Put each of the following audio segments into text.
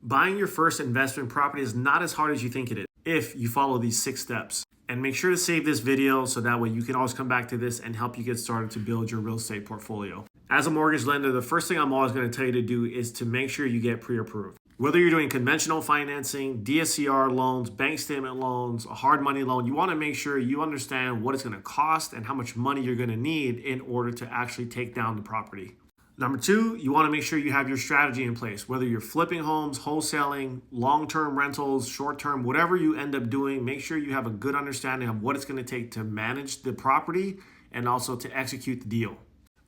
Buying your first investment property is not as hard as you think it is if you follow these 6 steps. And make sure to save this video so that way you can always come back to this and help you get started to build your real estate portfolio. As a mortgage lender, the first thing I'm always going to tell you to do is to make sure you get pre-approved. Whether you're doing conventional financing, DSCR loans, bank statement loans, a hard money loan, you want to make sure you understand what it's going to cost and how much money you're going to need in order to actually take down the property. Number 2, you want to make sure you have your strategy in place. Whether you're flipping homes, wholesaling, long-term rentals, short-term, whatever you end up doing, make sure you have a good understanding of what it's going to take to manage the property and also to execute the deal.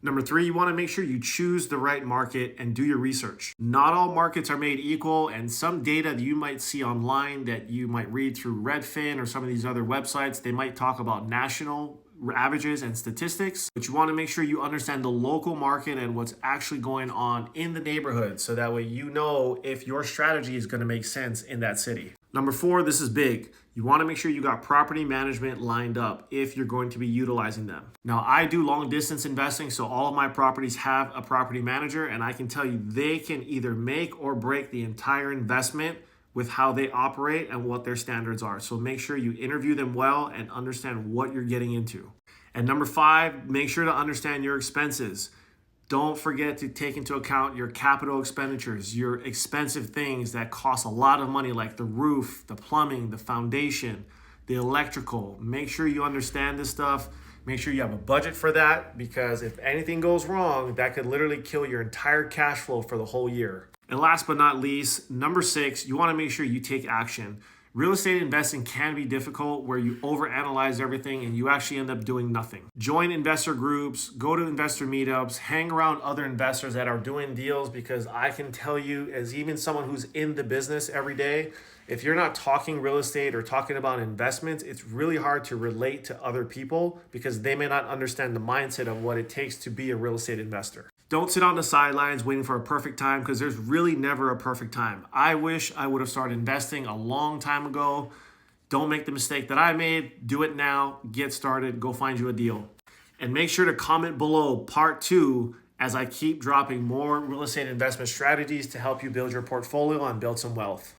Number 3, you want to make sure you choose the right market and do your research. Not all markets are made equal, and some data that you might see online that you might read through Redfin or some of these other websites, they might talk about national averages and statistics, but you want to make sure you understand the local market and what's actually going on in the neighborhood so that way you know if your strategy is going to make sense in that city. Number 4, this is big. You want to make sure you got property management lined up if you're going to be utilizing them. Now, I do long distance investing, so all of my properties have a property manager, and I can tell you they can either make or break the entire investment with how they operate and what their standards are. So make sure you interview them well and understand what you're getting into. And number 5, make sure to understand your expenses. Don't forget to take into account your capital expenditures, your expensive things that cost a lot of money like the roof, the plumbing, the foundation, the electrical. Make sure you understand this stuff. Make sure you have a budget for that, because if anything goes wrong, that could literally kill your entire cash flow for the whole year. And last but not least, number 6, you want to make sure you take action. Real estate investing can be difficult where you overanalyze everything and you actually end up doing nothing. Join investor groups, go to investor meetups, hang around other investors that are doing deals, because I can tell you, as even someone who's in the business every day, if you're not talking real estate or talking about investments, it's really hard to relate to other people because they may not understand the mindset of what it takes to be a real estate investor. Don't sit on the sidelines waiting for a perfect time, because there's really never a perfect time. I wish I would have started investing a long time ago. Don't make the mistake that I made. Do it now. Get started. Go find you a deal. And make sure to comment below part 2 as I keep dropping more real estate investment strategies to help you build your portfolio and build some wealth.